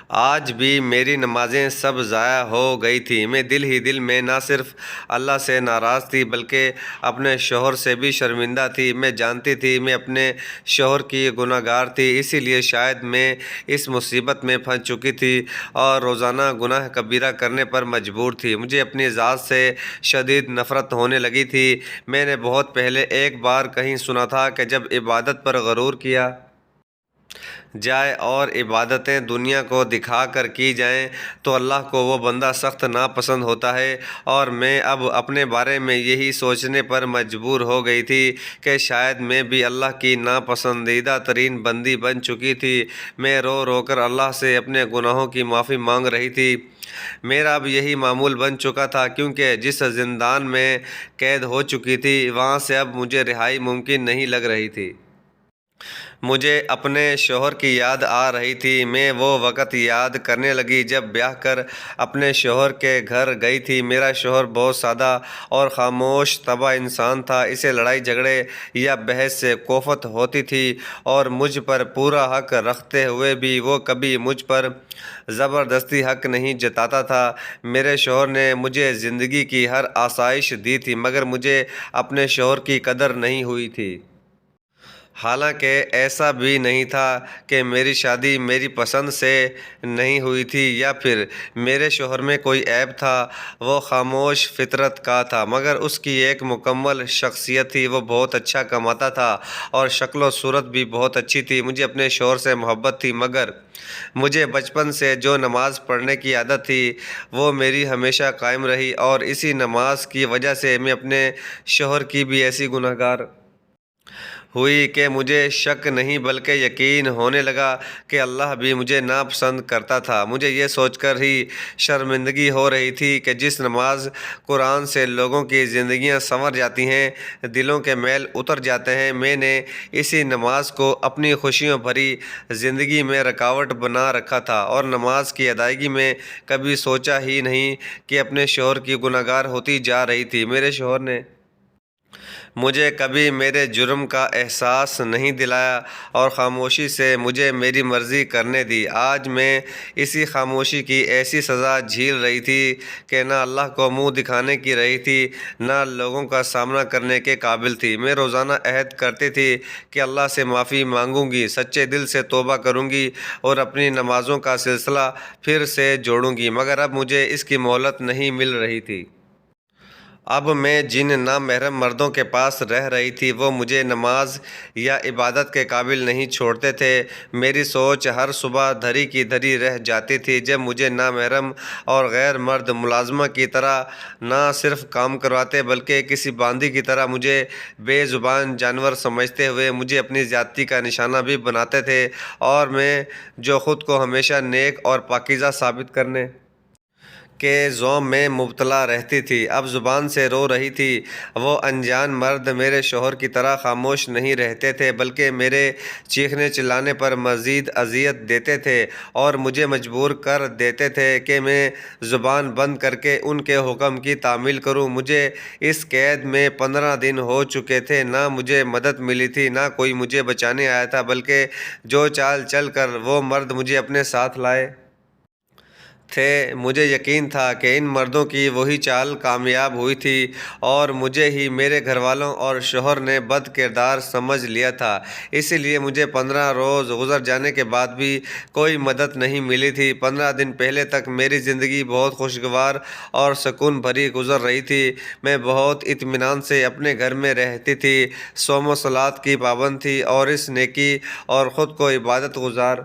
آج بھی میری نمازیں سب ضائع ہو گئی تھیں۔ میں دل میں نہ صرف اللہ سے ناراض تھی بلکہ اپنے شوہر سے بھی شرمندہ تھی۔ میں جانتی تھی میں اپنے شوہر کی گناہ گار تھی، اسی لیے شاید میں اس مصیبت میں پھنس چکی تھی اور روزانہ گناہ کبیرہ کرنے پر مجبور تھی۔ مجھے اپنی ذات سے شدید نفرت ہونے لگی تھی۔ میں نے بہت پہلے ایک بار کہیں سنا تھا کہ جب عبادت پر غرور کیا جائے اور عبادتیں دنیا کو دکھا کر کی جائیں تو اللہ کو وہ بندہ سخت ناپسند ہوتا ہے، اور میں اب اپنے بارے میں یہی سوچنے پر مجبور ہو گئی تھی کہ شاید میں بھی اللہ کی ناپسندیدہ ترین بندی بن چکی تھی۔ میں رو رو کر اللہ سے اپنے گناہوں کی معافی مانگ رہی تھی۔ میرا اب یہی معمول بن چکا تھا، کیونکہ جس زندان میں قید ہو چکی تھی وہاں سے اب مجھے رہائی ممکن نہیں لگ رہی تھی۔ مجھے اپنے شوہر کی یاد آ رہی تھی۔ میں وہ وقت یاد کرنے لگی جب بیاہ کر اپنے شوہر کے گھر گئی تھی۔ میرا شوہر بہت سادہ اور خاموش طبع انسان تھا۔ اسے لڑائی جھگڑے یا بحث سے کوفت ہوتی تھی، اور مجھ پر پورا حق رکھتے ہوئے بھی وہ کبھی مجھ پر زبردستی حق نہیں جتاتا تھا۔ میرے شوہر نے مجھے زندگی کی ہر آسائش دی تھی، مگر مجھے اپنے شوہر کی قدر نہیں ہوئی تھی۔ حالانکہ ایسا بھی نہیں تھا کہ میری شادی میری پسند سے نہیں ہوئی تھی یا پھر میرے شوہر میں کوئی عیب تھا۔ وہ خاموش فطرت کا تھا، مگر اس کی ایک مکمل شخصیت تھی۔ وہ بہت اچھا کماتا تھا اور شکل و صورت بھی بہت اچھی تھی۔ مجھے اپنے شوہر سے محبت تھی، مگر مجھے بچپن سے جو نماز پڑھنے کی عادت تھی وہ میری ہمیشہ قائم رہی، اور اسی نماز کی وجہ سے میں اپنے شوہر کی بھی ایسی گناہ گار ہوئی کہ مجھے شک نہیں بلکہ یقین ہونے لگا کہ اللہ بھی مجھے ناپسند کرتا تھا۔ مجھے یہ سوچ کر ہی شرمندگی ہو رہی تھی کہ جس نماز قرآن سے لوگوں کی زندگیاں سنور جاتی ہیں، دلوں کے میل اتر جاتے ہیں، میں نے اسی نماز کو اپنی خوشیوں بھری زندگی میں رکاوٹ بنا رکھا تھا، اور نماز کی ادائیگی میں کبھی سوچا ہی نہیں کہ اپنے شوہر کی گناہ گار ہوتی جا رہی تھی۔ میرے شوہر نے مجھے کبھی میرے جرم کا احساس نہیں دلایا اور خاموشی سے مجھے میری مرضی کرنے دی۔ آج میں اسی خاموشی کی ایسی سزا جھیل رہی تھی کہ نہ اللہ کو منہ دکھانے کی رہی تھی، نہ لوگوں کا سامنا کرنے کے قابل تھی۔ میں روزانہ عہد کرتی تھی کہ اللہ سے معافی مانگوں گی، سچے دل سے توبہ کروں گی اور اپنی نمازوں کا سلسلہ پھر سے جوڑوں گی، مگر اب مجھے اس کی مہلت نہیں مل رہی تھی۔ اب میں جن نامحرم مردوں کے پاس رہ رہی تھی وہ مجھے نماز یا عبادت کے قابل نہیں چھوڑتے تھے۔ میری سوچ ہر صبح دھری کی دھری رہ جاتی تھی جب مجھے نامحرم اور غیر مرد ملازمہ کی طرح نہ صرف کام کرواتے بلکہ کسی باندھی کی طرح مجھے بے زبان جانور سمجھتے ہوئے مجھے اپنی زیادتی کا نشانہ بھی بناتے تھے، اور میں جو خود کو ہمیشہ نیک اور پاکیزہ ثابت کرنے کے زوم میں مبتلا رہتی تھی، اب زبان سے رو رہی تھی۔ وہ انجان مرد میرے شوہر کی طرح خاموش نہیں رہتے تھے بلکہ میرے چیخنے چلانے پر مزید اذیت دیتے تھے اور مجھے مجبور کر دیتے تھے کہ میں زبان بند کر کے ان کے حکم کی تعمیل کروں۔ مجھے اس قید میں 15 دن ہو چکے تھے، نہ مجھے مدد ملی تھی نہ کوئی مجھے بچانے آیا تھا، بلکہ جو چال چل کر وہ مرد مجھے اپنے ساتھ لائے تھے، مجھے یقین تھا کہ ان مردوں کی وہی چال کامیاب ہوئی تھی اور مجھے ہی میرے گھر والوں اور شوہر نے بد کردار سمجھ لیا تھا۔ اسی لیے مجھے 15 روز گزر جانے کے بعد بھی کوئی مدد نہیں ملی تھی۔ 15 دن پہلے تک میری زندگی بہت خوشگوار اور سکون بھری گزر رہی تھی۔ میں بہت اطمینان سے اپنے گھر میں رہتی تھی، صوم و صلات کی پابند تھی اور اس نیکی اور خود کو عبادت گزار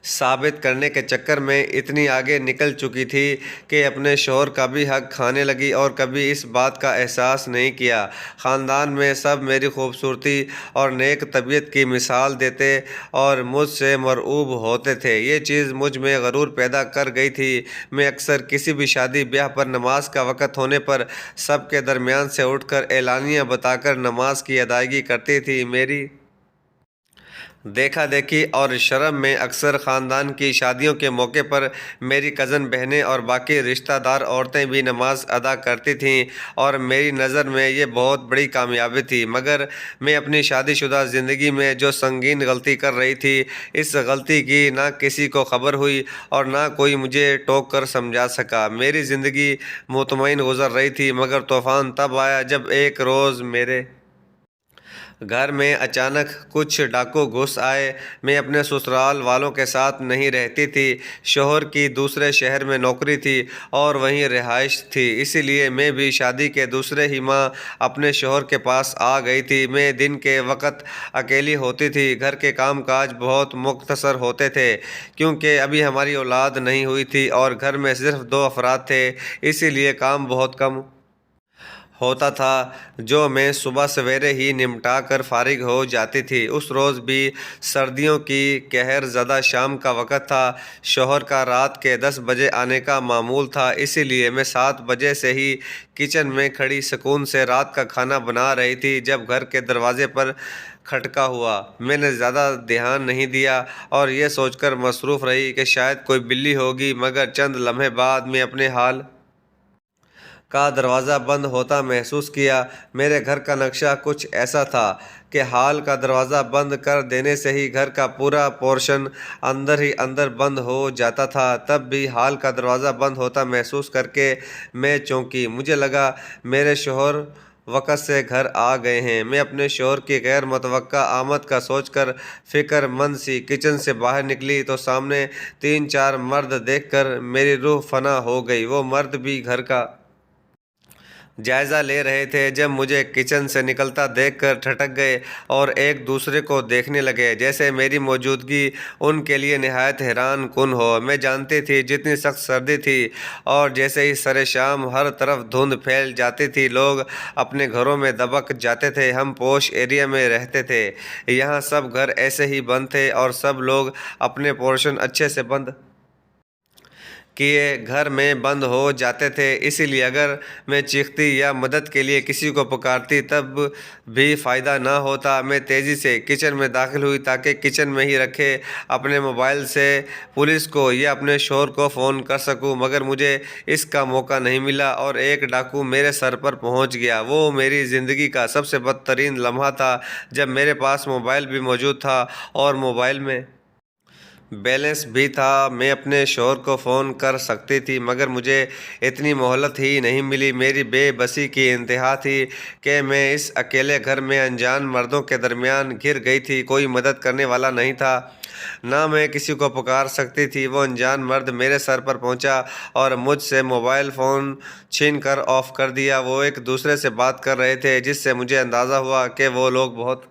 ثابت کرنے کے چکر میں اتنی آگے نکل چکی تھی کہ اپنے شوہر کا بھی حق کھانے لگی اور کبھی اس بات کا احساس نہیں کیا۔ خاندان میں سب میری خوبصورتی اور نیک طبیعت کی مثال دیتے اور مجھ سے مرعوب ہوتے تھے۔ یہ چیز مجھ میں غرور پیدا کر گئی تھی۔ میں اکثر کسی بھی شادی بیاہ پر نماز کا وقت ہونے پر سب کے درمیان سے اٹھ کر اعلانیہ بتا کر نماز کی ادائیگی کرتی تھی۔ میری دیکھا دیکھی اور شرم میں اکثر خاندان کی شادیوں کے موقع پر میری کزن بہنیں اور باقی رشتہ دار عورتیں بھی نماز ادا کرتی تھیں اور میری نظر میں یہ بہت بڑی کامیابی تھی، مگر میں اپنی شادی شدہ زندگی میں جو سنگین غلطی کر رہی تھی، اس غلطی کی نہ کسی کو خبر ہوئی اور نہ کوئی مجھے ٹوک کر سمجھا سکا۔ میری زندگی مطمئن گزر رہی تھی، مگر طوفان تب آیا جب ایک روز میرے گھر میں اچانک کچھ ڈاکو گھس آئے۔ میں اپنے سسرال والوں کے ساتھ نہیں رہتی تھی، شوہر کی دوسرے شہر میں نوکری تھی اور وہیں رہائش تھی، اسی لیے میں بھی شادی کے دوسرے ہی ماہ اپنے شوہر کے پاس آ گئی تھی۔ میں دن کے وقت اکیلی ہوتی تھی، گھر کے کام کاج بہت مختصر ہوتے تھے کیونکہ ابھی ہماری اولاد نہیں ہوئی تھی اور گھر میں صرف 2 افراد تھے، اسی لیے کام بہت کم ہوتا تھا جو میں صبح سویرے ہی نمٹا کر فارغ ہو جاتی تھی۔ اس روز بھی سردیوں کی قہر زدہ شام کا وقت تھا۔ شوہر کا رات کے 10 بجے آنے کا معمول تھا، اسی لیے میں 7 بجے سے ہی کچن میں کھڑی سکون سے رات کا کھانا بنا رہی تھی جب گھر کے دروازے پر کھٹکا ہوا۔ میں نے زیادہ دھیان نہیں دیا اور یہ سوچ کر مصروف رہی کہ شاید کوئی بلی ہوگی، مگر چند لمحے بعد میں اپنے حال کا دروازہ بند ہوتا محسوس کیا۔ میرے گھر کا نقشہ کچھ ایسا تھا کہ ہال کا دروازہ بند کر دینے سے ہی گھر کا پورا پورشن اندر ہی اندر بند ہو جاتا تھا۔ تب بھی ہال کا دروازہ بند ہوتا محسوس کر کے میں چونکی۔ مجھے لگا میرے شوہر وقت سے گھر آ گئے ہیں۔ میں اپنے شوہر کی غیر متوقع آمد کا سوچ کر فکر مند سی کچن سے باہر نکلی تو سامنے 3-4 مرد دیکھ کر میری روح فنا ہو گئی۔ وہ مرد بھی گھر کا جائزہ لے رہے تھے جب مجھے کچن سے نکلتا دیکھ کر ٹھٹک گئے اور ایک دوسرے کو دیکھنے لگے جیسے میری موجودگی ان کے لیے نہایت حیران کن ہو۔ میں جانتی تھی جتنی سخت سردی تھی اور جیسے ہی سر شام ہر طرف دھند پھیل جاتی تھی لوگ اپنے گھروں میں دبک جاتے تھے۔ ہم پوش ایریا میں رہتے تھے، یہاں سب گھر ایسے ہی بند تھے اور سب لوگ اپنے پورشن اچھے سے بند کیے گھر میں بند ہو جاتے تھے، اسی لیے اگر میں چیختی یا مدد کے لیے کسی کو پکارتی تب بھی فائدہ نہ ہوتا۔ میں تیزی سے کچن میں داخل ہوئی تاکہ کچن میں ہی رکھے اپنے موبائل سے پولیس کو یا اپنے شوہر کو فون کر سکوں، مگر مجھے اس کا موقع نہیں ملا اور ایک ڈاکو میرے سر پر پہنچ گیا۔ وہ میری زندگی کا سب سے بدترین لمحہ تھا جب میرے پاس موبائل بھی موجود تھا اور موبائل میں بیلنس بھی تھا۔ میں اپنے شوہر کو فون کر سکتی تھی مگر مجھے اتنی مہلت ہی نہیں ملی۔ میری بے بسی کی انتہا تھی کہ میں اس اکیلے گھر میں انجان مردوں کے درمیان گھر گئی تھی۔ کوئی مدد کرنے والا نہیں تھا، نہ میں کسی کو پکار سکتی تھی۔ وہ انجان مرد میرے سر پر پہنچا اور مجھ سے موبائل فون چھین کر آف کر دیا۔ وہ ایک دوسرے سے بات کر رہے تھے جس سے مجھے اندازہ ہوا کہ وہ لوگ بہت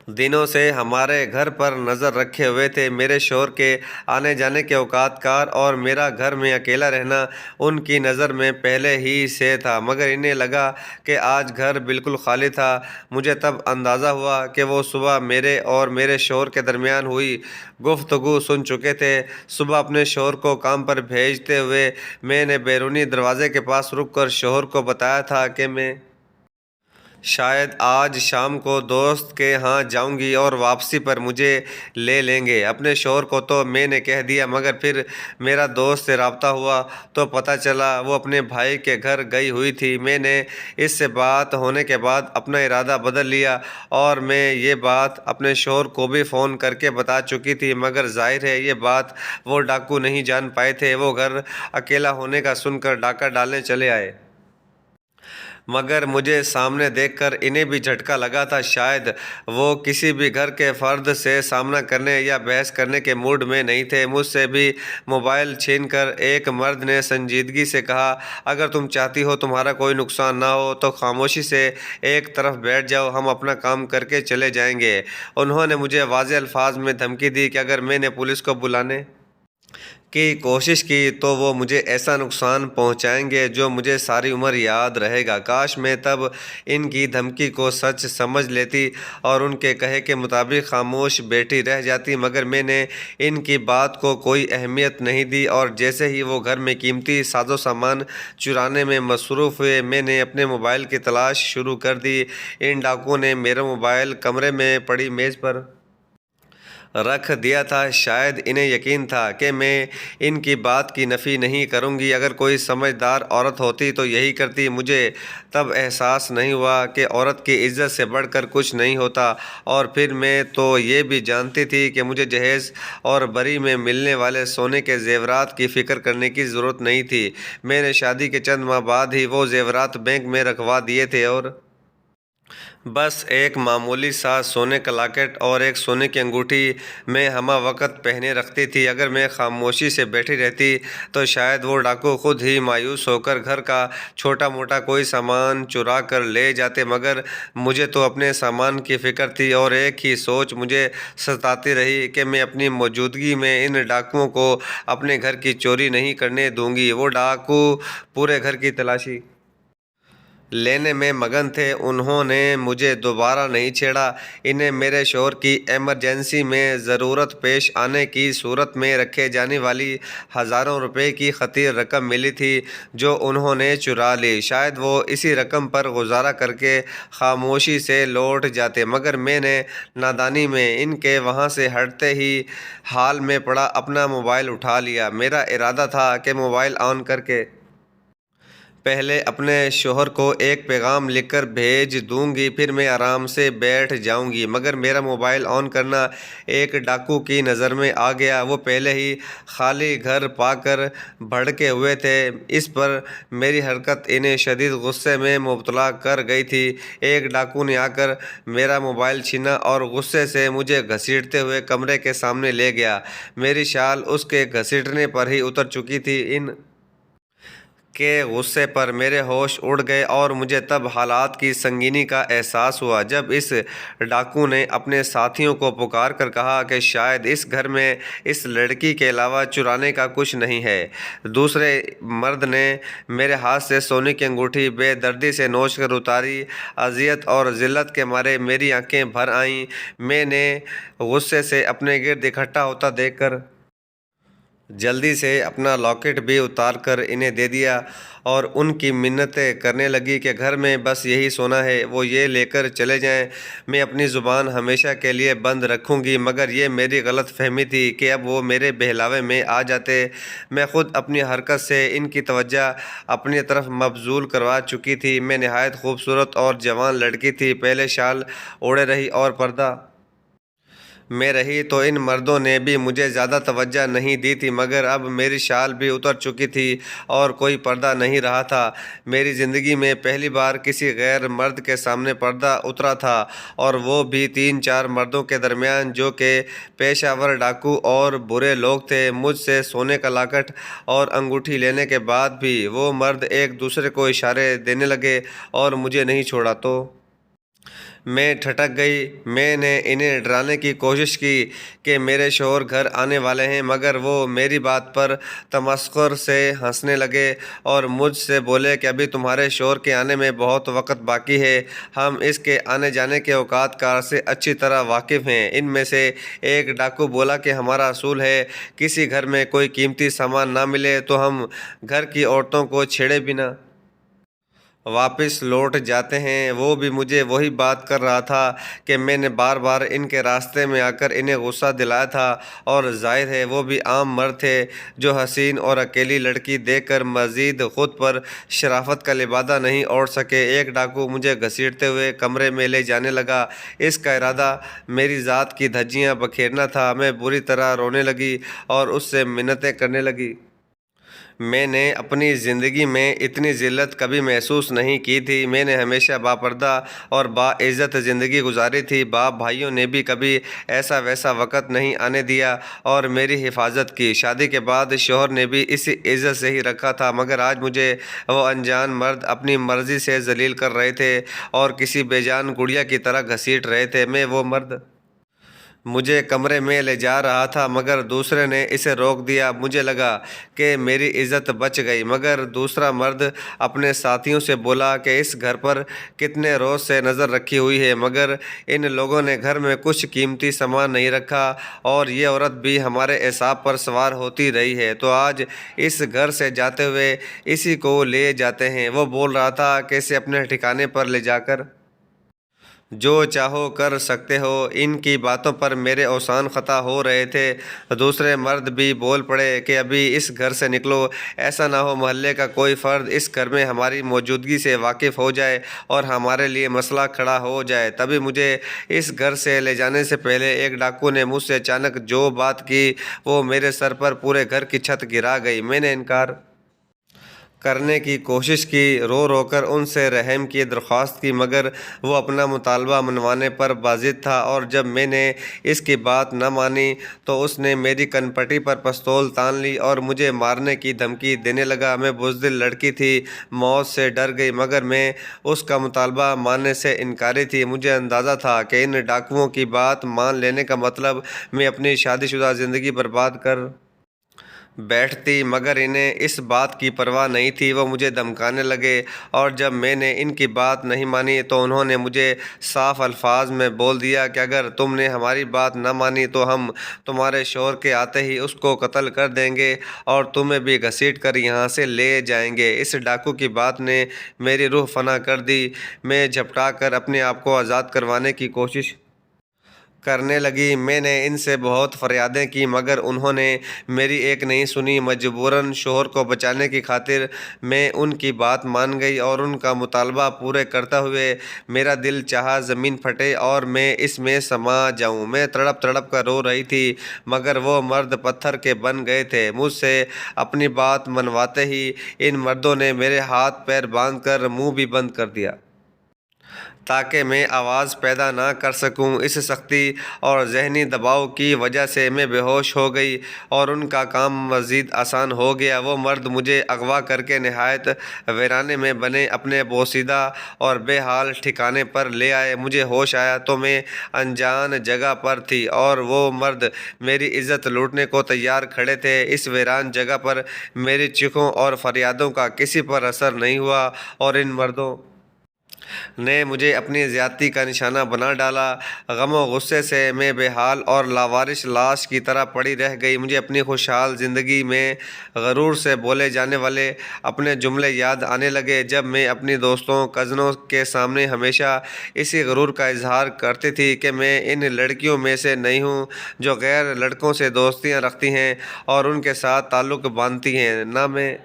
دنوں سے ہمارے گھر پر نظر رکھے ہوئے تھے۔ میرے شوہر کے آنے جانے کے اوقات کار اور میرا گھر میں اکیلا رہنا ان کی نظر میں پہلے ہی سے تھا، مگر انہیں لگا کہ آج گھر بالکل خالی تھا۔ مجھے تب اندازہ ہوا کہ وہ صبح میرے اور میرے شوہر کے درمیان ہوئی گفتگو سن چکے تھے۔ صبح اپنے شوہر کو کام پر بھیجتے ہوئے میں نے بیرونی دروازے کے پاس رک کر شوہر کو بتایا تھا کہ میں شاید آج شام کو دوست کے ہاں جاؤں گی اور واپسی پر مجھے لے لیں گے۔ اپنے شوہر کو تو میں نے کہہ دیا، مگر پھر میرا دوست سے رابطہ ہوا تو پتہ چلا وہ اپنے بھائی کے گھر گئی ہوئی تھی۔ میں نے اس سے بات ہونے کے بعد اپنا ارادہ بدل لیا اور میں یہ بات اپنے شوہر کو بھی فون کر کے بتا چکی تھی، مگر ظاہر ہے یہ بات وہ ڈاکو نہیں جان پائے تھے۔ وہ گھر اکیلا ہونے کا سن کر ڈاکہ ڈالنے چلے آئے، مگر مجھے سامنے دیکھ کر انہیں بھی جھٹکا لگا تھا۔ شاید وہ کسی بھی گھر کے فرد سے سامنا کرنے یا بحث کرنے کے موڈ میں نہیں تھے۔ مجھ سے بھی موبائل چھین کر ایک مرد نے سنجیدگی سے کہا، اگر تم چاہتی ہو تمہارا کوئی نقصان نہ ہو تو خاموشی سے ایک طرف بیٹھ جاؤ، ہم اپنا کام کر کے چلے جائیں گے۔ انہوں نے مجھے واضح الفاظ میں دھمکی دی کہ اگر میں نے پولیس کو بلانے کی کوشش کی تو وہ مجھے ایسا نقصان پہنچائیں گے جو مجھے ساری عمر یاد رہے گا۔ کاش میں تب ان کی دھمکی کو سچ سمجھ لیتی اور ان کے کہے کے مطابق خاموش بیٹھی رہ جاتی، مگر میں نے ان کی بات کو کوئی اہمیت نہیں دی اور جیسے ہی وہ گھر میں قیمتی ساز و سامان چرانے میں مصروف ہوئے میں نے اپنے موبائل کی تلاش شروع کر دی۔ ان ڈاکوؤں نے میرا موبائل کمرے میں پڑی میز پر رکھ دیا تھا۔ شاید انہیں یقین تھا کہ میں ان کی بات کی نفی نہیں کروں گی۔ اگر کوئی سمجھدار عورت ہوتی تو یہی کرتی۔ مجھے تب احساس نہیں ہوا کہ عورت کی عزت سے بڑھ کر کچھ نہیں ہوتا، اور پھر میں تو یہ بھی جانتی تھی کہ مجھے جہیز اور بری میں ملنے والے سونے کے زیورات کی فکر کرنے کی ضرورت نہیں تھی۔ میں نے شادی کے چند ماہ بعد ہی وہ زیورات بینک میں رکھوا دیے تھے، اور بس ایک معمولی سا سونے کا لاکٹ اور ایک سونے کی انگوٹھی میں ہمہ وقت پہنے رکھتی تھی۔ اگر میں خاموشی سے بیٹھی رہتی تو شاید وہ ڈاکو خود ہی مایوس ہو کر گھر کا چھوٹا موٹا کوئی سامان چرا کر لے جاتے، مگر مجھے تو اپنے سامان کی فکر تھی، اور ایک ہی سوچ مجھے ستاتی رہی کہ میں اپنی موجودگی میں ان ڈاکوؤں کو اپنے گھر کی چوری نہیں کرنے دوں گی۔ وہ ڈاکو پورے گھر کی تلاشی لینے میں مگن تھے۔ انہوں نے مجھے دوبارہ نہیں چھیڑا۔ انہیں میرے شوہر کی ایمرجنسی میں ضرورت پیش آنے کی صورت میں رکھے جانے والی ہزاروں روپے کی خطیر رقم ملی تھی جو انہوں نے چرا لی۔ شاید وہ اسی رقم پر گزارا کر کے خاموشی سے لوٹ جاتے، مگر میں نے نادانی میں ان کے وہاں سے ہٹتے ہی ہال میں پڑا اپنا موبائل اٹھا لیا۔ میرا ارادہ تھا کہ موبائل آن کر کے پہلے اپنے شوہر کو ایک پیغام لکھ کر بھیج دوں گی، پھر میں آرام سے بیٹھ جاؤں گی، مگر میرا موبائل آن کرنا ایک ڈاکو کی نظر میں آ گیا۔ وہ پہلے ہی خالی گھر پا کر بھڑکے ہوئے تھے۔ اس پر میری حرکت انہیں شدید غصے میں مبتلا کر گئی تھی۔ ایک ڈاکو نے آ کر میرا موبائل چھینا اور غصے سے مجھے گھسیٹتے ہوئے کمرے کے سامنے لے گیا۔ میری شال اس کے گھسیٹنے پر ہی اتر چکی تھی۔ ان کے غصے پر میرے ہوش اڑ گئے، اور مجھے تب حالات کی سنگینی کا احساس ہوا جب اس ڈاکو نے اپنے ساتھیوں کو پکار کر کہا کہ شاید اس گھر میں اس لڑکی کے علاوہ چرانے کا کچھ نہیں ہے۔ دوسرے مرد نے میرے ہاتھ سے سونے کی انگوٹھی بے دردی سے نوچ کر اتاری۔ اذیت اور ذلت کے مارے میری آنکھیں بھر آئیں۔ میں نے غصے سے اپنے گرد اکٹھا ہوتا دیکھ کر جلدی سے اپنا لاکٹ بھی اتار کر انہیں دے دیا، اور ان کی منتیں کرنے لگی کہ گھر میں بس یہی سونا ہے، وہ یہ لے کر چلے جائیں۔ میں اپنی زبان ہمیشہ کے لیے بند رکھوں گی، مگر یہ میری غلط فہمی تھی کہ اب وہ میرے بہلاوے میں آ جاتے۔ میں خود اپنی حرکت سے ان کی توجہ اپنی طرف مبذول کروا چکی تھی۔ میں نہایت خوبصورت اور جوان لڑکی تھی، پہلے شال اوڑھے رہی اور پردہ میں رہی تو ان مردوں نے بھی مجھے زیادہ توجہ نہیں دی تھی، مگر اب میری شال بھی اتر چکی تھی اور کوئی پردہ نہیں رہا تھا۔ میری زندگی میں پہلی بار کسی غیر مرد کے سامنے پردہ اترا تھا، اور وہ بھی 3-4 مردوں کے درمیان جو کہ پیشہ ور ڈاکو اور برے لوگ تھے۔ مجھ سے سونے کا لاکٹ اور انگوٹھی لینے کے بعد بھی وہ مرد ایک دوسرے کو اشارے دینے لگے اور مجھے نہیں چھوڑا تو میں ٹھٹک گئی۔ میں نے انہیں ڈرانے کی کوشش کی کہ میرے شوہر گھر آنے والے ہیں، مگر وہ میری بات پر تمسخر سے ہنسنے لگے اور مجھ سے بولے کہ ابھی تمہارے شوہر کے آنے میں بہت وقت باقی ہے، ہم اس کے آنے جانے کے اوقات کار سے اچھی طرح واقف ہیں۔ ان میں سے ایک ڈاکو بولا کہ ہمارا اصول ہے کسی گھر میں کوئی قیمتی سامان نہ ملے تو ہم گھر کی عورتوں کو چھیڑے بنا واپس لوٹ جاتے ہیں۔ وہ بھی مجھے وہی بات کر رہا تھا کہ میں نے بار بار ان کے راستے میں آ کر انہیں غصہ دلایا تھا، اور ظاہر ہے وہ بھی عام مرد تھے جو حسین اور اکیلی لڑکی دیکھ کر مزید خود پر شرافت کا لبادہ نہیں اوڑھ سکے۔ ایک ڈاکو مجھے گھسیٹتے ہوئے کمرے میں لے جانے لگا۔ اس کا ارادہ میری ذات کی دھجیاں بکھیرنا تھا۔ میں بری طرح رونے لگی اور اس سے منتیں کرنے لگی۔ میں نے اپنی زندگی میں اتنی ذلت کبھی محسوس نہیں کی تھی۔ میں نے ہمیشہ باپردہ اور باعزت زندگی گزاری تھی۔ باپ بھائیوں نے بھی کبھی ایسا ویسا وقت نہیں آنے دیا اور میری حفاظت کی۔ شادی کے بعد شوہر نے بھی اسی عزت سے ہی رکھا تھا، مگر آج مجھے وہ انجان مرد اپنی مرضی سے ذلیل کر رہے تھے اور کسی بے جان گڑیا کی طرح گھسیٹ رہے تھے۔ میں وہ مرد مجھے کمرے میں لے جا رہا تھا، مگر دوسرے نے اسے روک دیا۔ مجھے لگا کہ میری عزت بچ گئی، مگر دوسرا مرد اپنے ساتھیوں سے بولا کہ اس گھر پر کتنے روز سے نظر رکھی ہوئی ہے، مگر ان لوگوں نے گھر میں کچھ قیمتی سامان نہیں رکھا، اور یہ عورت بھی ہمارے اعصاب پر سوار ہوتی رہی ہے تو آج اس گھر سے جاتے ہوئے اسی کو لے جاتے ہیں۔ وہ بول رہا تھا کہ اسے اپنے ٹھکانے پر لے جا کر جو چاہو کر سکتے ہو۔ ان کی باتوں پر میرے اوسان خطا ہو رہے تھے۔ دوسرے مرد بھی بول پڑے کہ ابھی اس گھر سے نکلو، ایسا نہ ہو محلے کا کوئی فرد اس گھر میں ہماری موجودگی سے واقف ہو جائے اور ہمارے لیے مسئلہ کھڑا ہو جائے۔ تبھی مجھے اس گھر سے لے جانے سے پہلے ایک ڈاکو نے مجھ سے اچانک جو بات کی وہ میرے سر پر پورے گھر کی چھت گرا گئی۔ میں نے انکار کرنے کی کوشش کی، رو رو کر ان سے رحم کی درخواست کی، مگر وہ اپنا مطالبہ منوانے پر باضد تھا، اور جب میں نے اس کی بات نہ مانی تو اس نے میری کن پٹی پر پستول تان لی اور مجھے مارنے کی دھمکی دینے لگا۔ میں بزدل لڑکی تھی، موت سے ڈر گئی، مگر میں اس کا مطالبہ ماننے سے انکاری تھی۔ مجھے اندازہ تھا کہ ان ڈاکوؤں کی بات مان لینے کا مطلب میں اپنی شادی شدہ زندگی برباد کر بیٹھتی، مگر انہیں اس بات کی پرواہ نہیں تھی۔ وہ مجھے دھمکانے لگے، اور جب میں نے ان کی بات نہیں مانی تو انہوں نے مجھے صاف الفاظ میں بول دیا کہ اگر تم نے ہماری بات نہ مانی تو ہم تمہارے شوہر کے آتے ہی اس کو قتل کر دیں گے اور تمہیں بھی گھسیٹ کر یہاں سے لے جائیں گے۔ اس ڈاکو کی بات نے میری روح فنا کر دی۔ میں جھپٹا کر اپنے آپ کو آزاد کروانے کی کوشش کرنے لگی۔ میں نے ان سے بہت فریادیں کی، مگر انہوں نے میری ایک نہیں سنی۔ مجبوراً شوہر کو بچانے کی خاطر میں ان کی بات مان گئی اور ان کا مطالبہ پورے کرتے ہوئے میرا دل چاہا زمین پھٹے اور میں اس میں سما جاؤں۔ میں تڑپ تڑپ کر رو رہی تھی، مگر وہ مرد پتھر کے بن گئے تھے۔ مجھ سے اپنی بات منواتے ہی ان مردوں نے میرے ہاتھ پیر باندھ کر منہ بھی بند کر دیا تاکہ میں آواز پیدا نہ کر سکوں۔ اس سختی اور ذہنی دباؤ کی وجہ سے میں بے ہوش ہو گئی اور ان کا کام مزید آسان ہو گیا۔ وہ مرد مجھے اغوا کر کے نہایت ویرانے میں بنے اپنے بوسیدہ اور بے حال ٹھکانے پر لے آئے۔ مجھے ہوش آیا تو میں انجان جگہ پر تھی اور وہ مرد میری عزت لوٹنے کو تیار کھڑے تھے۔ اس ویران جگہ پر میری چیخوں اور فریادوں کا کسی پر اثر نہیں ہوا اور ان مردوں نے مجھے اپنی زیادتی کا نشانہ بنا ڈالا۔ غم و غصے سے میں بے حال اور لاوارث لاش کی طرح پڑی رہ گئی۔ مجھے اپنی خوشحال زندگی میں غرور سے بولے جانے والے اپنے جملے یاد آنے لگے، جب میں اپنی دوستوں کزنوں کے سامنے ہمیشہ اسی غرور کا اظہار کرتی تھی کہ میں ان لڑکیوں میں سے نہیں ہوں جو غیر لڑکوں سے دوستیاں رکھتی ہیں اور ان کے ساتھ تعلق باندھتی ہیں۔ نہ میں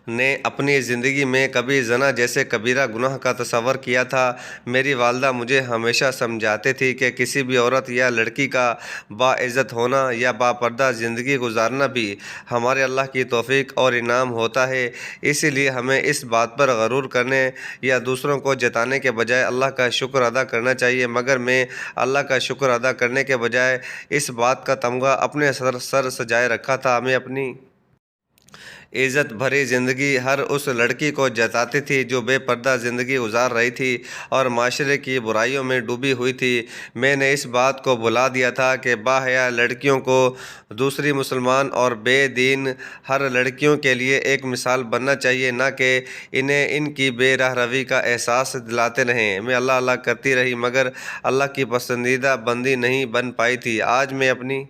نے اپنی زندگی میں کبھی زنا جیسے کبیرہ گناہ کا تصور کیا تھا۔ میری والدہ مجھے ہمیشہ سمجھاتی تھی کہ کسی بھی عورت یا لڑکی کا باعزت ہونا یا باپردہ زندگی گزارنا بھی ہمارے اللہ کی توفیق اور انعام ہوتا ہے، اسی لیے ہمیں اس بات پر غرور کرنے یا دوسروں کو جتانے کے بجائے اللہ کا شکر ادا کرنا چاہیے۔ مگر میں اللہ کا شکر ادا کرنے کے بجائے اس بات کا تمغہ اپنے سر سجائے رکھا تھا۔ میں اپنی عزت بھری زندگی ہر اس لڑکی کو جتاتی تھی جو بے پردہ زندگی گزار رہی تھی اور معاشرے کی برائیوں میں ڈوبی ہوئی تھی۔ میں نے اس بات کو بھلا دیا تھا کہ باحیا لڑکیوں کو دوسری مسلمان اور بے دین ہر لڑکیوں کے لیے ایک مثال بننا چاہیے، نہ کہ انہیں ان کی بے راہ روی کا احساس دلاتے رہیں۔ میں اللہ اللہ کرتی رہی مگر اللہ کی پسندیدہ بندی نہیں بن پائی تھی۔ آج میں اپنی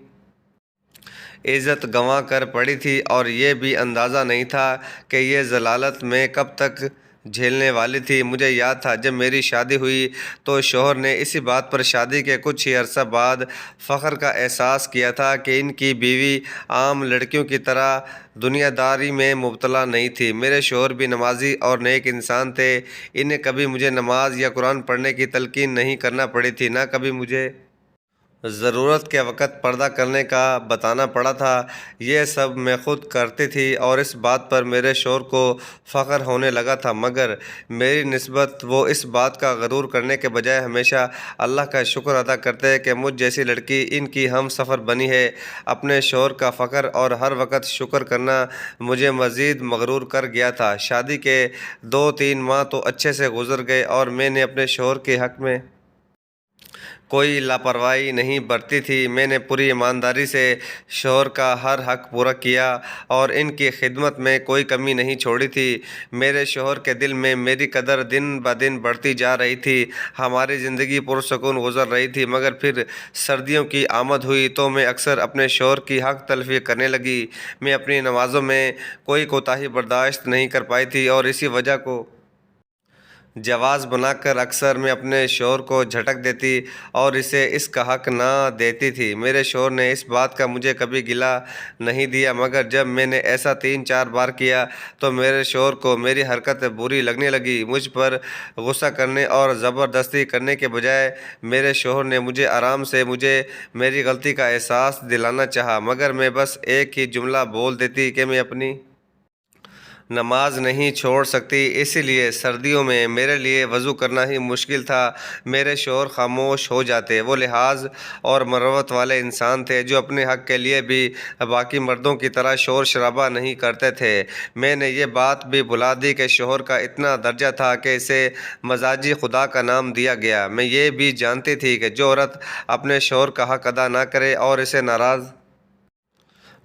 عزت گنوا کر پڑی تھی اور یہ بھی اندازہ نہیں تھا کہ یہ ذلت میں کب تک جھیلنے والی تھی۔ مجھے یاد تھا جب میری شادی ہوئی تو شوہر نے اسی بات پر شادی کے کچھ ہی عرصہ بعد فخر کا احساس کیا تھا کہ ان کی بیوی عام لڑکیوں کی طرح دنیا داری میں مبتلا نہیں تھی۔ میرے شوہر بھی نمازی اور نیک انسان تھے، انہیں کبھی مجھے نماز یا قرآن پڑھنے کی تلقین نہیں کرنا پڑی تھی، نہ کبھی مجھے ضرورت کے وقت پردہ کرنے کا بتانا پڑا تھا۔ یہ سب میں خود کرتی تھی اور اس بات پر میرے شوہر کو فخر ہونے لگا تھا، مگر میری نسبت وہ اس بات کا غرور کرنے کے بجائے ہمیشہ اللہ کا شکر ادا کرتے کہ مجھ جیسی لڑکی ان کی ہم سفر بنی ہے۔ اپنے شوہر کا فخر اور ہر وقت شکر کرنا مجھے مزید مغرور کر گیا تھا۔ شادی کے 2-3 ماہ تو اچھے سے گزر گئے اور میں نے اپنے شوہر کے حق میں کوئی لاپرواہی نہیں برتی تھی۔ میں نے پوری ایمانداری سے شوہر کا ہر حق پورا کیا اور ان کی خدمت میں کوئی کمی نہیں چھوڑی تھی۔ میرے شوہر کے دل میں میری قدر دن بدن بڑھتی جا رہی تھی۔ ہماری زندگی پرسکون گزر رہی تھی، مگر پھر سردیوں کی آمد ہوئی تو میں اکثر اپنے شوہر کی حق تلفی کرنے لگی۔ میں اپنی نمازوں میں کوئی کوتاہی برداشت نہیں کر پائی تھی اور اسی وجہ کو جواز بنا کر اکثر میں اپنے شوہر کو جھٹک دیتی اور اسے اس کا حق نہ دیتی تھی۔ میرے شوہر نے اس بات کا مجھے کبھی گلہ نہیں دیا، مگر جب میں نے ایسا 3-4 بار کیا تو میرے شوہر کو میری حرکت بری لگنے لگی۔ مجھ پر غصہ کرنے اور زبردستی کرنے کے بجائے میرے شوہر نے مجھے میری غلطی کا احساس دلانا چاہا، مگر میں بس ایک ہی جملہ بول دیتی کہ میں اپنی نماز نہیں چھوڑ سکتی، اسی لیے سردیوں میں میرے لیے وضو کرنا ہی مشکل تھا۔ میرے شوہر خاموش ہو جاتے۔ وہ لحاظ اور مروت والے انسان تھے جو اپنے حق کے لیے بھی باقی مردوں کی طرح شور شرابہ نہیں کرتے تھے۔ میں نے یہ بات بھی بھلا دی کہ شوہر کا اتنا درجہ تھا کہ اسے مزاجی خدا کا نام دیا گیا۔ میں یہ بھی جانتی تھی کہ جو عورت اپنے شوہر کا حق ادا نہ کرے اور اسے ناراض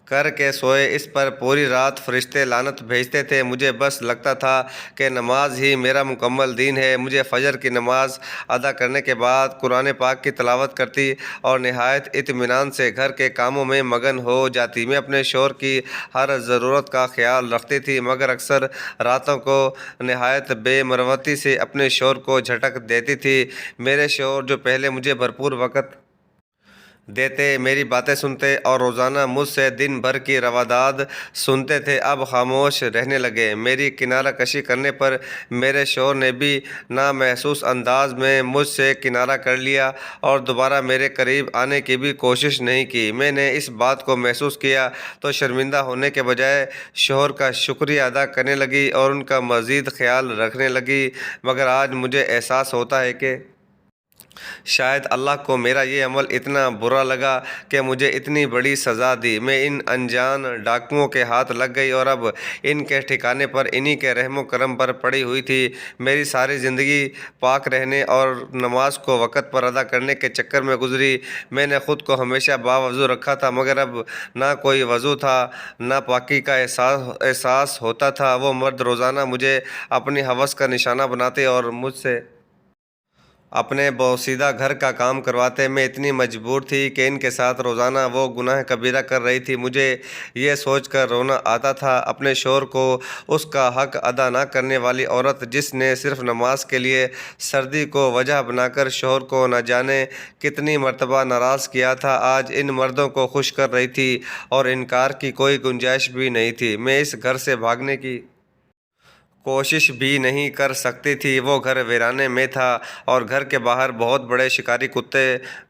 کر کے سوئے، اس پر پوری رات فرشتے لعنت بھیجتے تھے۔ مجھے بس لگتا تھا کہ نماز ہی میرا مکمل دین ہے۔ مجھے فجر کی نماز ادا کرنے کے بعد قرآن پاک کی تلاوت کرتی اور نہایت اطمینان سے گھر کے کاموں میں مگن ہو جاتی۔ میں اپنے شوہر کی ہر ضرورت کا خیال رکھتی تھی، مگر اکثر راتوں کو نہایت بے مروتی سے اپنے شوہر کو جھٹک دیتی تھی۔ میرے شوہر جو پہلے مجھے بھرپور وقت دیتے، میری باتیں سنتے اور روزانہ مجھ سے دن بھر کی رواداد سنتے تھے، اب خاموش رہنے لگے۔ میری کنارہ کشی کرنے پر میرے شوہر نے بھی نامحسوس انداز میں مجھ سے کنارہ کر لیا اور دوبارہ میرے قریب آنے کی بھی کوشش نہیں کی۔ میں نے اس بات کو محسوس کیا تو شرمندہ ہونے کے بجائے شوہر کا شکریہ ادا کرنے لگی اور ان کا مزید خیال رکھنے لگی، مگر آج مجھے احساس ہوتا ہے کہ شاید اللہ کو میرا یہ عمل اتنا برا لگا کہ مجھے اتنی بڑی سزا دی۔ میں ان انجان ڈاکوؤں کے ہاتھ لگ گئی اور اب ان کے ٹھکانے پر انہی کے رحم و کرم پر پڑی ہوئی تھی۔ میری ساری زندگی پاک رہنے اور نماز کو وقت پر ادا کرنے کے چکر میں گزری۔ میں نے خود کو ہمیشہ باوضو رکھا تھا، مگر اب نہ کوئی وضو تھا، نہ پاکی کا احساس ہوتا تھا۔ وہ مرد روزانہ مجھے اپنی ہوس کا نشانہ بناتے اور مجھ سے اپنے بوسیدہ گھر کا کام کرواتے۔ میں اتنی مجبور تھی کہ ان کے ساتھ روزانہ وہ گناہ کبیرہ کر رہی تھی۔ مجھے یہ سوچ کر رونا آتا تھا، اپنے شوہر کو اس کا حق ادا نہ کرنے والی عورت جس نے صرف نماز کے لیے سردی کو وجہ بنا کر شوہر کو نہ جانے کتنی مرتبہ ناراض کیا تھا، آج ان مردوں کو خوش کر رہی تھی اور انکار کی کوئی گنجائش بھی نہیں تھی۔ میں اس گھر سے بھاگنے کی کوشش بھی نہیں کر سکتی تھی۔ وہ گھر ویرانے میں تھا اور گھر کے باہر بہت بڑے شکاری کتے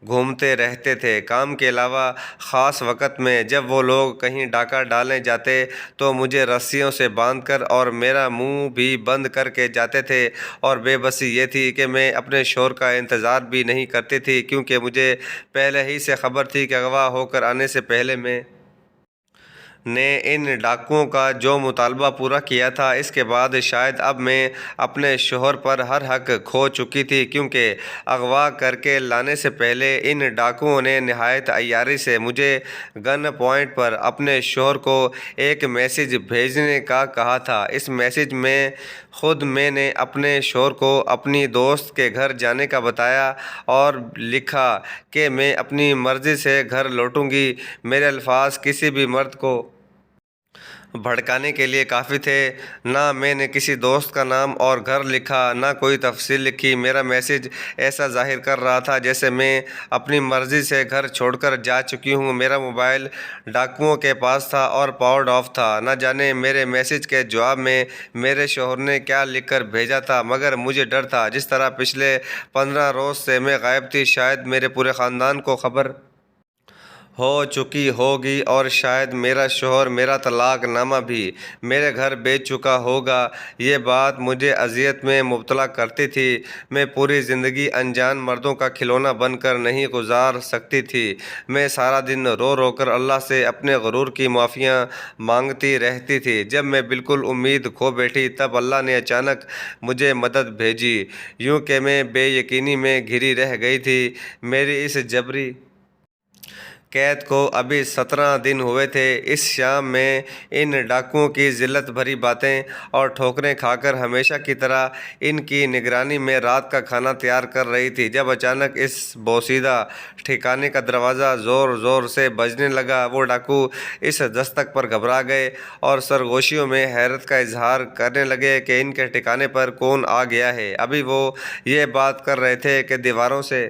گھومتے رہتے تھے۔ کام کے علاوہ خاص وقت میں جب وہ لوگ کہیں ڈاکہ ڈالنے جاتے تو مجھے رسیوں سے باندھ کر اور میرا منہ بھی بند کر کے جاتے تھے، اور بے بسی یہ تھی کہ میں اپنے شوہر کا انتظار بھی نہیں کرتی تھی، کیونکہ مجھے پہلے ہی سے خبر تھی کہ اغوا ہو کر آنے سے پہلے میں نے ان ڈاکوؤں کا جو مطالبہ پورا کیا تھا، اس کے بعد شاید اب میں اپنے شوہر پر ہر حق کھو چکی تھی، کیونکہ اغوا کر کے لانے سے پہلے ان ڈاکوؤں نے نہایت عیاری سے مجھے گن پوائنٹ پر اپنے شوہر کو ایک میسج بھیجنے کا کہا تھا۔ اس میسج میں خود میں نے اپنے شوہر کو اپنی دوست کے گھر جانے کا بتایا اور لکھا کہ میں اپنی مرضی سے گھر لوٹوں گی۔ میرے الفاظ کسی بھی مرد کو بھڑکانے کے لیے کافی تھے۔ نہ میں نے کسی دوست کا نام اور گھر لکھا، نہ کوئی تفصیل لکھی۔ میرا میسج ایسا ظاہر کر رہا تھا جیسے میں اپنی مرضی سے گھر چھوڑ کر جا چکی ہوں۔ میرا موبائل ڈاکوؤں کے پاس تھا اور پاورڈ آف تھا۔ نہ جانے میرے میسج کے جواب میں میرے شوہر نے کیا لکھ کر بھیجا تھا، مگر مجھے ڈر تھا۔ جس طرح پچھلے 15 روز سے میں غائب تھی، شاید میرے پورے خاندان کو خبر ہو چکی ہوگی اور شاید میرا شوہر میرا طلاق نامہ بھی میرے گھر بھیج چکا ہوگا۔ یہ بات مجھے اذیت میں مبتلا کرتی تھی۔ میں پوری زندگی انجان مردوں کا کھلونا بن کر نہیں گزار سکتی تھی۔ میں سارا دن رو رو کر اللہ سے اپنے غرور کی معافیاں مانگتی رہتی تھی۔ جب میں بالکل امید کھو بیٹھی تب اللہ نے اچانک مجھے مدد بھیجی، یوں کہ میں بے یقینی میں گھری رہ گئی تھی۔ میری اس جبری قید کو ابھی 17 دن ہوئے تھے۔ اس شام میں ان ڈاکوؤں کی ذلت بھری باتیں اور ٹھوکریں کھا کر ہمیشہ کی طرح ان کی نگرانی میں رات کا کھانا تیار کر رہی تھی، جب اچانک اس بوسیدہ ٹھکانے کا دروازہ زور زور سے بجنے لگا۔ وہ ڈاکو اس دستک پر گھبرا گئے اور سرگوشیوں میں حیرت کا اظہار کرنے لگے کہ ان کے ٹھکانے پر کون آ گیا ہے۔ ابھی وہ یہ بات کر رہے تھے کہ دیواروں سے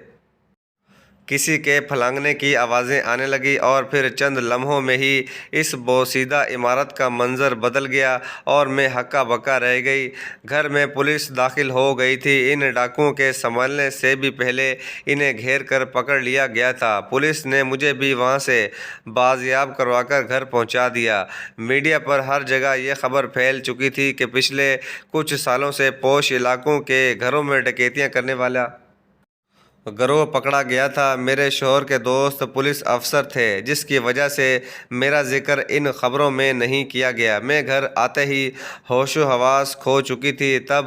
کسی کے پھلانگنے کی آوازیں آنے لگیں اور پھر چند لمحوں میں ہی اس بوسیدہ عمارت کا منظر بدل گیا اور میں ہکا بکا رہ گئی۔ گھر میں پولیس داخل ہو گئی تھی۔ ان ڈاکوؤں کے سنبھلنے سے بھی پہلے انہیں گھیر کر پکڑ لیا گیا تھا۔ پولیس نے مجھے بھی وہاں سے بازیاب کروا کر گھر پہنچا دیا۔ میڈیا پر ہر جگہ یہ خبر پھیل چکی تھی کہ پچھلے کچھ سالوں سے پوش علاقوں کے گھروں میں ڈکیتیاں کرنے والا گروہ پکڑا گیا تھا۔ میرے شوہر کے دوست پولیس افسر تھے، جس کی وجہ سے میرا ذکر ان خبروں میں نہیں کیا گیا۔ میں گھر آتے ہی ہوش و حواس کھو چکی تھی۔ تب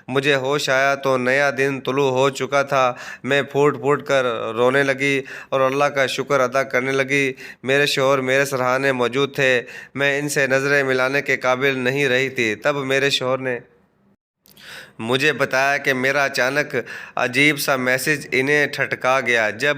مجھے ہوش آیا تو نیا دن طلوع ہو چکا تھا۔ میں پھوٹ پھوٹ کر رونے لگی اور اللہ کا شکر ادا کرنے لگی۔ میرے شوہر میرے سرہانے موجود تھے۔ میں ان سے نظریں ملانے کے قابل نہیں رہی تھی۔ تب میرے شوہر نے مجھے بتایا کہ میرا اچانک عجیب سا میسج انہیں ٹھٹکا گیا۔ جب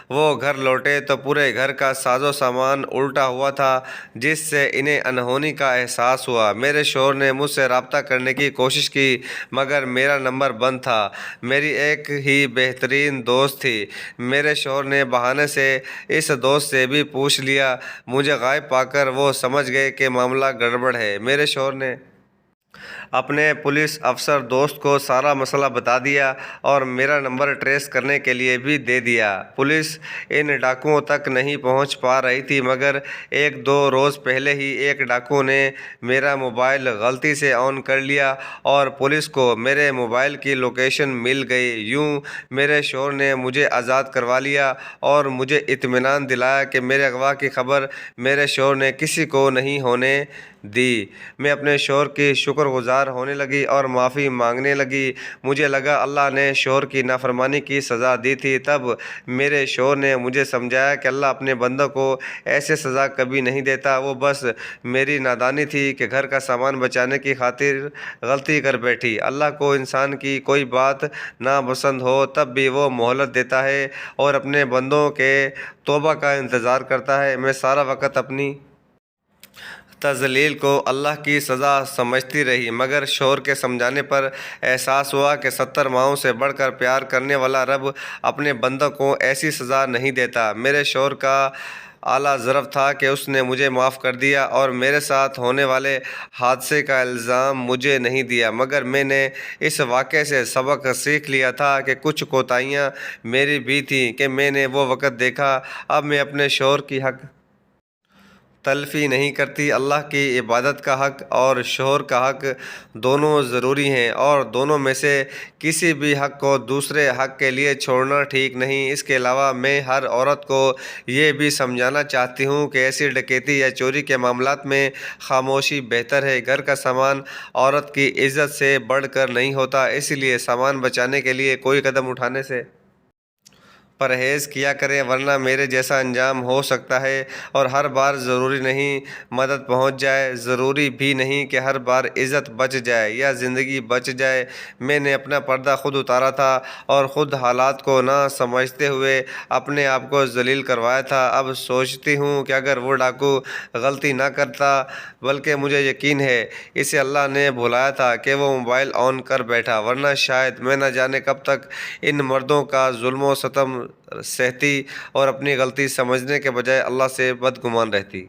وہ گھر لوٹے تو پورے گھر کا ساز و سامان الٹا ہوا تھا، جس سے انہیں انہونی کا احساس ہوا۔ میرے شوہر نے مجھ سے رابطہ کرنے کی کوشش کی، مگر میرا نمبر بند تھا۔ میری ایک ہی بہترین دوست تھی۔ میرے شوہر نے بہانے سے اس دوست سے بھی پوچھ لیا۔ مجھے غائب پا کر وہ سمجھ گئے کہ معاملہ گڑبڑ ہے۔ میرے شوہر نے اپنے پولیس افسر دوست کو سارا مسئلہ بتا دیا اور میرا نمبر ٹریس کرنے کے لیے بھی دے دیا۔ پولیس ان ڈاکوؤں تک نہیں پہنچ پا رہی تھی، مگر ایک دو روز پہلے ہی ایک ڈاکو نے میرا موبائل غلطی سے آن کر لیا اور پولیس کو میرے موبائل کی لوکیشن مل گئی۔ یوں میرے شوہر نے مجھے آزاد کروا لیا اور مجھے اطمینان دلایا کہ میرے اغوا کی خبر میرے شوہر نے کسی کو نہیں ہونے دی۔ میں اپنے شوہر کی شکر گزار ہونے لگی اور معافی مانگنے لگی۔ مجھے لگا اللہ نے شوہر کی نافرمانی کی سزا دی تھی۔ تب میرے شوہر نے مجھے سمجھایا کہ اللہ اپنے بندوں کو ایسے سزا کبھی نہیں دیتا، وہ بس میری نادانی تھی کہ گھر کا سامان بچانے کی خاطر غلطی کر بیٹھی۔ اللہ کو انسان کی کوئی بات ناپسند ہو تب بھی وہ مہلت دیتا ہے اور اپنے بندوں کے توبہ کا انتظار کرتا ہے۔ میں سارا وقت اپنی تذلیل کو اللہ کی سزا سمجھتی رہی، مگر شوہر کے سمجھانے پر احساس ہوا کہ 70 ماؤں سے بڑھ کر پیار کرنے والا رب اپنے بندوں کو ایسی سزا نہیں دیتا۔ میرے شوہر کا اعلیٰ ظرف تھا کہ اس نے مجھے معاف کر دیا اور میرے ساتھ ہونے والے حادثے کا الزام مجھے نہیں دیا، مگر میں نے اس واقعے سے سبق سیکھ لیا تھا کہ کچھ کوتاہیاں میری بھی تھیں کہ میں نے وہ وقت دیکھا۔ اب میں اپنے شوہر کی حق تلفی نہیں کرتی۔ اللہ کی عبادت کا حق اور شوہر کا حق دونوں ضروری ہیں اور دونوں میں سے کسی بھی حق کو دوسرے حق کے لیے چھوڑنا ٹھیک نہیں۔ اس کے علاوہ میں ہر عورت کو یہ بھی سمجھانا چاہتی ہوں کہ ایسی ڈکیتی یا چوری کے معاملات میں خاموشی بہتر ہے۔ گھر کا سامان عورت کی عزت سے بڑھ کر نہیں ہوتا، اس لیے سامان بچانے کے لیے کوئی قدم اٹھانے سے پرہیز کیا کریں، ورنہ میرے جیسا انجام ہو سکتا ہے۔ اور ہر بار ضروری نہیں مدد پہنچ جائے، ضروری بھی نہیں کہ ہر بار عزت بچ جائے یا زندگی بچ جائے۔ میں نے اپنا پردہ خود اتارا تھا اور خود حالات کو نہ سمجھتے ہوئے اپنے آپ کو ذلیل کروایا تھا۔ اب سوچتی ہوں کہ اگر وہ ڈاکو غلطی نہ کرتا، بلکہ مجھے یقین ہے اسے اللہ نے بھلایا تھا کہ وہ موبائل آن کر بیٹھا، ورنہ شاید میں نہ جانے کب تک ان مردوں کا ظلم و ستم سہتی اور اپنی غلطی سمجھنے کے بجائے اللہ سے بدگمان رہتی۔